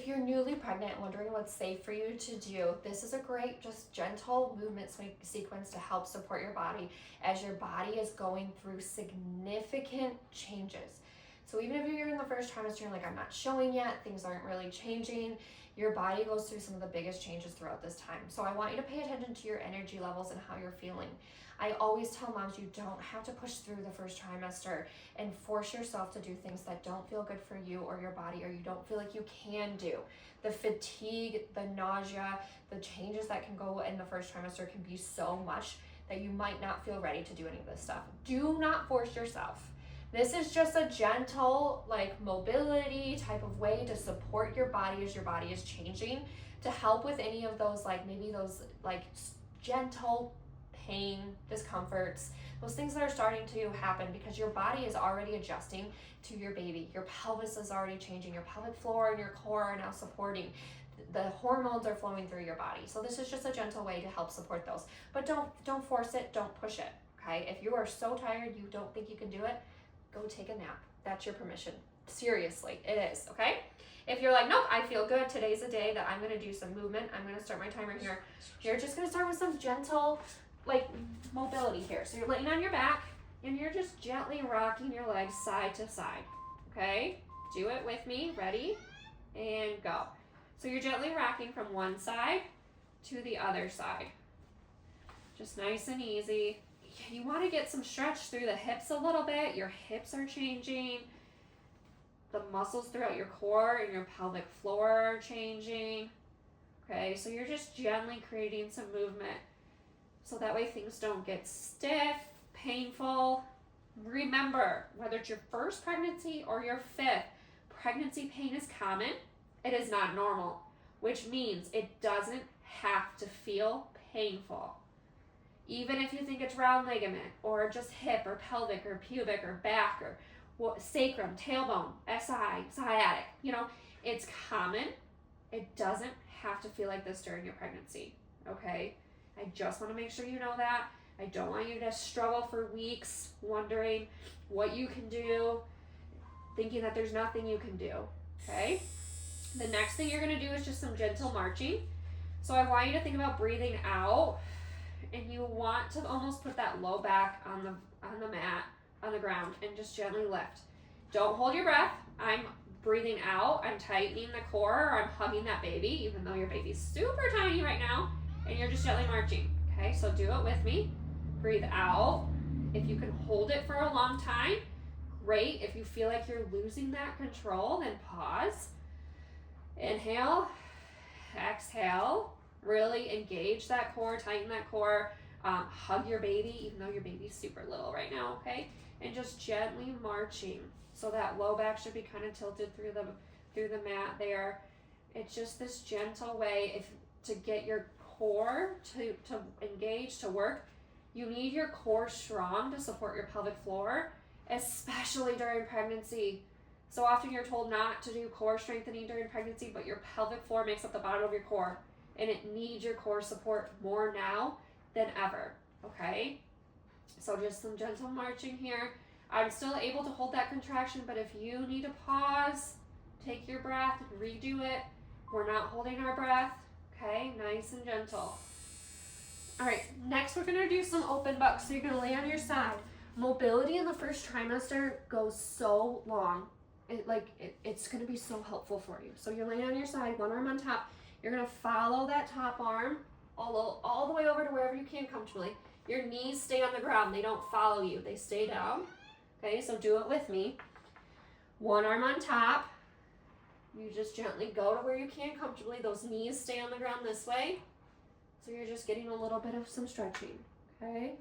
if you're newly pregnant, wondering what's safe for you to do, this is a great, just gentle movement sequence to help support your body as your body is going through significant changes. So even if you're in the first trimester, you're like, I'm not showing yet, things aren't really changing, your body goes through some of the biggest changes throughout this time. So I want you to pay attention to your energy levels and how you're feeling. I always tell moms you don't have to push through the first trimester and force yourself to do things that don't feel good for you or your body, or you don't feel like you can do. The fatigue, the nausea, the changes that can go in the first trimester can be so much that you might not feel ready to do any of this stuff. Do not force yourself. This is just a gentle, like, mobility type of way to support your body as your body is changing, to help with any of those, like, maybe those, like, gentle pain, discomforts, those things that are starting to happen because your body is already adjusting to your baby. Your pelvis is already changing. Your pelvic floor and your core are now supporting. The hormones are flowing through your body. So this is just a gentle way to help support those. But don't force it. Don't push it. Okay? If you are so tired you don't think you can do it, go take a nap. That's your permission. Seriously, it is. Okay? If you're like, nope, I feel good, today's a day that I'm going to do some movement. I'm going to start my timer here. You're just going to start with some gentle, like, mobility here. So you're laying on your back and you're just gently rocking your legs side to side. Okay? Do it with me. Ready? And go. So you're gently rocking from one side to the other side. Just nice and easy. You want to get some stretch through the hips a little bit. Your hips are changing. The muscles throughout your core and your pelvic floor are changing. Okay, so you're just gently creating some movement so that way things don't get stiff, painful. Remember, whether it's your first pregnancy or your fifth, pregnancy pain is common. It is not normal, which means it doesn't have to feel painful. Even if you think it's round ligament or just hip or pelvic or pubic or back or sacrum, tailbone, SI, sciatic, it's common. It doesn't have to feel like this during your pregnancy, okay? I just want to make sure you know that. I don't want you to struggle for weeks wondering what you can do, thinking that there's nothing you can do, okay? The next thing you're going to do is just some gentle marching. So I want you to think about breathing out, and you want to almost put that low back on the mat, on the ground, and just gently lift. Don't hold your breath. I'm breathing out. I'm tightening the core, or I'm hugging that baby, even though your baby's super tiny right now, and you're just gently marching. Okay, so do it with me. Breathe out. If you can hold it for a long time, great. If you feel like you're losing that control, then pause. Inhale, exhale. Really engage that core, tighten that core. Hug your baby, even though your baby's super little right now, okay? And just gently marching. So that low back should be kind of tilted through the mat there. It's just this gentle way to get your core to engage, to work. You need your core strong to support your pelvic floor, especially during pregnancy. So often you're told not to do core strengthening during pregnancy, but your pelvic floor makes up the bottom of your core, and it needs your core support more now than ever, okay? So just some gentle marching here. I'm still able to hold that contraction, but if you need to pause, take your breath and redo it. We're not holding our breath, okay? Nice and gentle. All right, next we're gonna do some open bucks. So you're gonna lay on your side. Mobility in the first trimester goes so long. It's gonna be so helpful for you. So you're laying on your side, one arm on top. You're gonna follow that top arm all the way over to wherever you can comfortably. Your knees stay on the ground. They don't follow you. They stay down. Okay, so do it with me. One arm on top. You just gently go to where you can comfortably. Those knees stay on the ground this way. So you're just getting a little bit of some stretching, okay?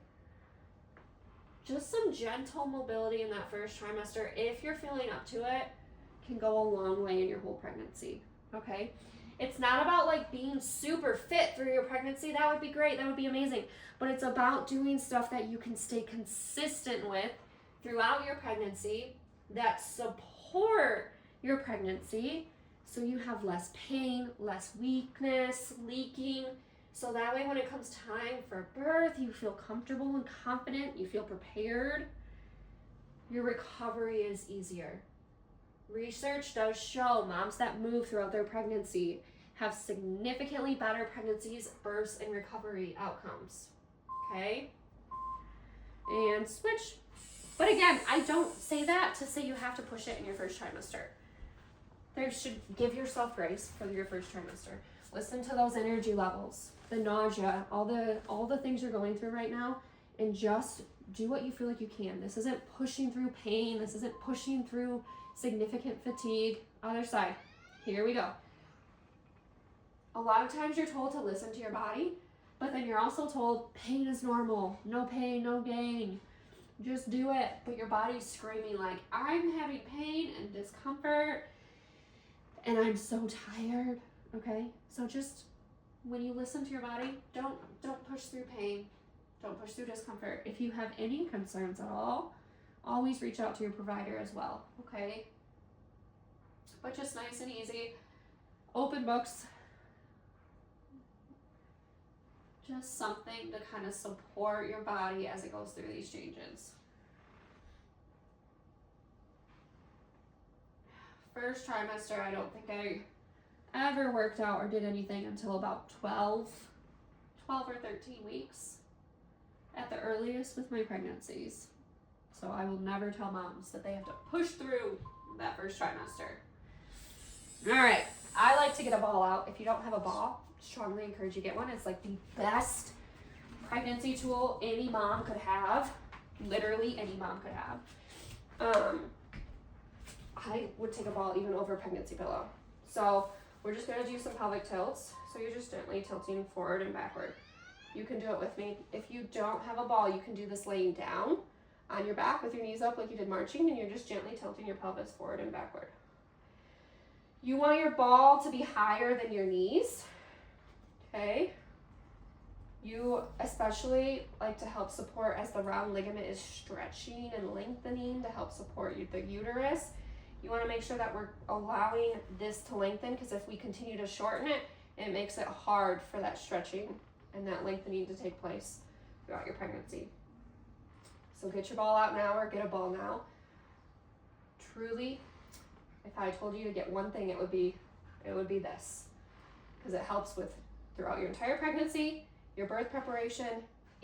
Just some gentle mobility in that first trimester, if you're feeling up to it, can go a long way in your whole pregnancy, okay? It's not about like being super fit through your pregnancy. That would be great. That would be amazing. But it's about doing stuff that you can stay consistent with throughout your pregnancy that support your pregnancy so you have less pain, less weakness, leaking. So that way when it comes time for birth, you feel comfortable and confident, you feel prepared. Your recovery is easier. Research does show moms that move throughout their pregnancy have significantly better pregnancies, births, and recovery outcomes. Okay? And switch. But again, I don't say that to say you have to push it in your first trimester. There should give yourself grace for your first trimester. Listen to those energy levels, the nausea, all the things you're going through right now, and just do what you feel like you can. This isn't pushing through pain. This isn't pushing through significant fatigue. Other side. Here we go. A lot of times you're told to listen to your body, but then you're also told pain is normal. No pain, no gain. Just do it. But your body's screaming like, I'm having pain and discomfort and I'm so tired. Okay? So just when you listen to your body, don't push through pain. Don't push through discomfort. If you have any concerns at all, always reach out to your provider as well. Okay? But just nice and easy. Open books. Just something to kind of support your body as it goes through these changes. First trimester, I don't think I ever worked out or did anything until about 12 or 13 weeks at the earliest with my pregnancies. So I will never tell moms that they have to push through that first trimester. All right, I like to get a ball out. If you don't have a ball, strongly encourage you get one. It's like the best pregnancy tool any mom could have. Literally any mom could have. I would take a ball even over a pregnancy pillow. So we're just gonna do some pelvic tilts. So you're just gently tilting forward and backward. You can do it with me. If you don't have a ball, you can do this laying down on your back with your knees up like you did marching, and you're just gently tilting your pelvis forward and backward. You want your ball to be higher than your knees. Okay, you especially like to help support as the round ligament is stretching and lengthening to help support the uterus. You want to make sure that we're allowing this to lengthen, because if we continue to shorten it, it makes it hard for that stretching and that lengthening to take place throughout your pregnancy. So get your ball out now, or get a ball now. Truly, if I told you to get one thing, it would be this, because it helps with throughout your entire pregnancy, your birth preparation,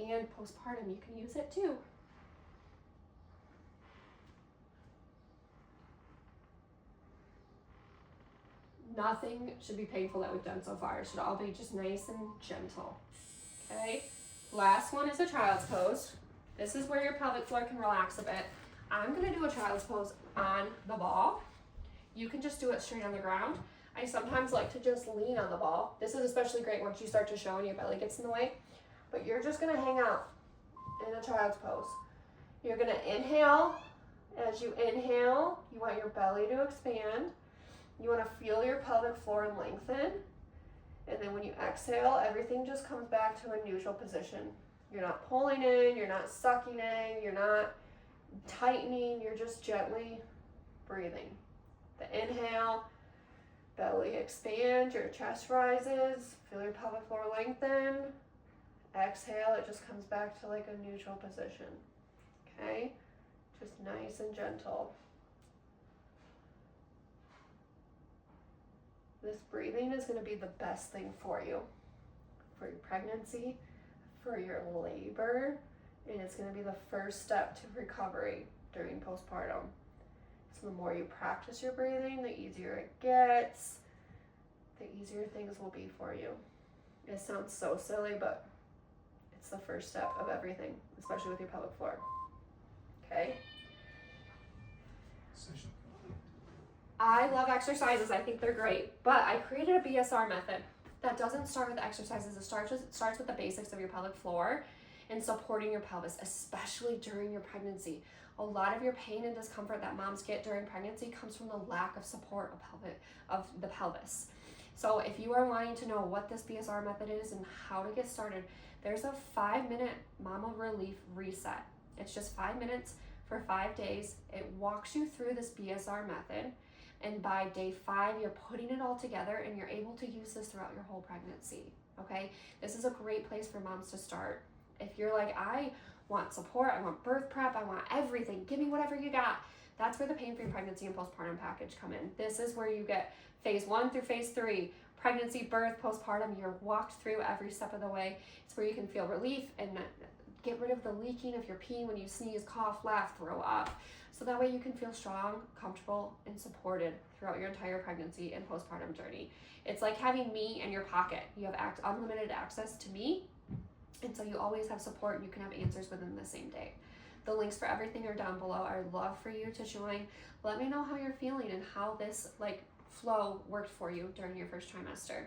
and postpartum. You can use it too. Nothing should be painful that we've done so far. It should all be just nice and gentle. Okay? Last one is a child's pose. This is where your pelvic floor can relax a bit. I'm gonna do a child's pose on the ball. You can just do it straight on the ground. I sometimes like to just lean on the ball. This is especially great once you start to show and your belly gets in the way. But you're just gonna hang out in a child's pose. You're gonna inhale. As you inhale, you want your belly to expand. You wanna feel your pelvic floor lengthen. And then when you exhale, everything just comes back to a neutral position. You're not pulling in, you're not sucking in, you're not tightening, you're just gently breathing. The inhale, belly expand, your chest rises, feel your pelvic floor lengthen. Exhale, it just comes back to like a neutral position. Okay? Just nice and gentle. This breathing is going to be the best thing for you, for your pregnancy, for your labor, and it's going to be the first step to recovery during postpartum. So the more you practice your breathing, the easier it gets, the easier things will be for you. It sounds so silly, but it's the first step of everything, especially with your pelvic floor. Okay? I love exercises. I think they're great, but I created a BSR method that doesn't start with exercises. It starts with the basics of your pelvic floor and supporting your pelvis, especially during your pregnancy. A lot of your pain and discomfort that moms get during pregnancy comes from the lack of support of the pelvis. So if you are wanting to know what this BSR method is and how to get started, there's a 5-minute Momma Relief Reset. It's just 5 minutes for 5 days. It walks you through this BSR method. And by day 5, you're putting it all together and you're able to use this throughout your whole pregnancy, okay? This is a great place for moms to start. If you're like, I want support, I want birth prep, I want everything, give me whatever you got, That's where the pain-free pregnancy and postpartum package come in. This is where you get phase 1 through phase 3, pregnancy, birth, postpartum. You're walked through every step of the way. It's where you can feel relief and get rid of the leaking of your pee when you sneeze, cough, laugh, throw up. So that way you can feel strong, comfortable, and supported throughout your entire pregnancy and postpartum journey. It's like having me in your pocket. You have unlimited access to me, and so you always have support. You can have answers within the same day. The links for everything are down below. I'd love for you to join. Let me know how you're feeling and how this flow worked for you during your first trimester.